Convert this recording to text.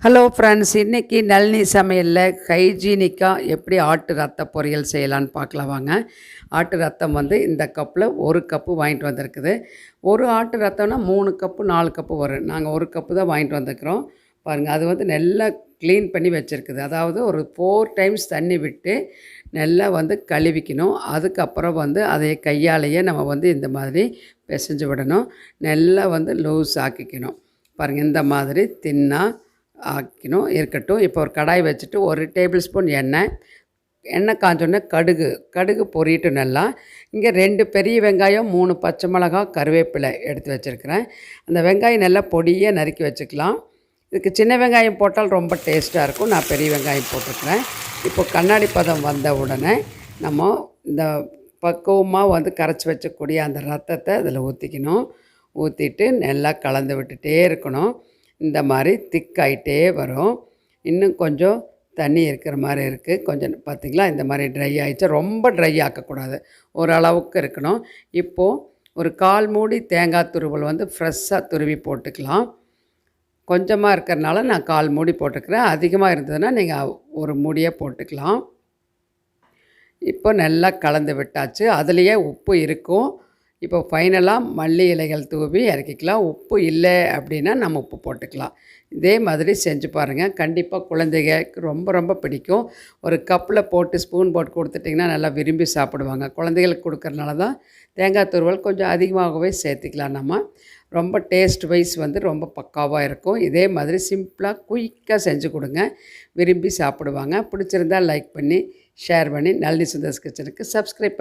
Hello friends, இன்றைக்கி நளினி சமையலில் ஹைஜீனிக்காக எப்படி ஆட்டு ரத்த பொரியல் செய்யலான்னு பார்க்கலாம் வாங்க. ஆட்டு ரத்தம் இந்த கப்பில் 1 கப்பு வாங்கிட்டு வந்திருக்குது. ஒரு ஆட்டு ரத்தம்னா 3 கப்பு 4 கப்பு வரும். நாங்கள் 1 கப்பு தான் வாங்கிட்டு வந்துருக்குறோம். பாருங்கள், அது நல்லா க்ளீன் பண்ணி வச்சுருக்குது. அதாவது ஒரு 4 டைம்ஸ் தண்ணி விட்டு நல்லா கழுவிக்கணும். அதுக்கப்புறம் அதை கையாலேயே நம்ம இந்த மாதிரி பிசைஞ்சு விடணும். நல்லா லூஸ் ஆக்கிக்கணும். பாருங்கள், இந்த மாதிரி தின்னாக ஆக்கணும். இருக்கட்டும். இப்போ ஒரு கடாய் வச்சுட்டு 1 டேபிள் ஸ்பூன் எண்ணெய் காஞ்சோடனே கடுகு பொரியட்டு நல்லா. இங்கே 2 பெரிய வெங்காயம், 3 பச்சை மிளகாய், கருவேப்பிலை எடுத்து வச்சுருக்கிறேன். அந்த வெங்காயம் நல்லா பொடியாக நறுக்கி வச்சுக்கலாம். இதுக்கு சின்ன வெங்காயம் போட்டால் ரொம்ப டேஸ்ட்டாக இருக்கும். நான் பெரிய வெங்காயம் போட்டிருக்கிறேன். இப்போ கண்ணாடி பதம் வந்த உடனே நம்ம இந்த பக்குவமாக கரைச்சி வச்சக்கூடிய அந்த ரத்தத்தை அதில் ஊற்றிக்கணும். ஊற்றிட்டு நல்லா கலந்து விட்டுட்டே இருக்கணும். இந்த மாதிரி திக்காயிட்டே வரும். இன்னும் கொஞ்சம் தண்ணி இருக்கிற மாதிரி இருக்குது. கொஞ்சம் பார்த்திங்களா, இந்த மாதிரி ட்ரை ஆகிடுச்சு. ரொம்ப ட்ரை ஆக்கக்கூடாது, ஓரளவுக்கு இருக்கணும். இப்போது ஒரு 1/4 மூடி தேங்காய் துருவல் ஃப்ரெஷ்ஷாக துருவி போட்டுக்கலாம். கொஞ்சமாக இருக்கிறனால நான் 1/4 மூடி போட்டுக்கிறேன். அதிகமாக இருந்ததுன்னா நீங்கள் ஒரு மூடியே போட்டுக்கலாம். இப்போ நல்லா கலந்து விட்டாச்சு. அதுலேயே உப்பு இருக்கும். இப்போ ஃபைனலாக மல்லி இலைகள் தூவி இறக்கிக்கலாம். உப்பு இல்லை அப்படின்னா நம்ம உப்பு போட்டுக்கலாம். இதே மாதிரி செஞ்சு பாருங்கள். கண்டிப்பாக குழந்தைகளுக்கு ரொம்ப ரொம்ப பிடிக்கும். ஒரு கப்பில் போட்டு ஸ்பூன் போட்டு கொடுத்துட்டிங்கன்னா நல்லா விரும்பி சாப்பிடுவாங்க. குழந்தைகளுக்கு கொடுக்கறனால தான் தேங்காய் துருவல் கொஞ்சம் அதிகமாகவே சேர்த்துக்கலாம். நம்ம ரொம்ப டேஸ்ட் வைஸ் ரொம்ப பக்காவாக இருக்கும். இதே மாதிரி சிம்பிளாக குயிக்காக செஞ்சு கொடுங்க. விரும்பி சாப்பிடுவாங்க. பிடிச்சிருந்தால் லைக் பண்ணி ஷேர் பண்ணி நளினி சுந்தர்ஸ் கிச்சனுக்கு சப்ஸ்கிரைப்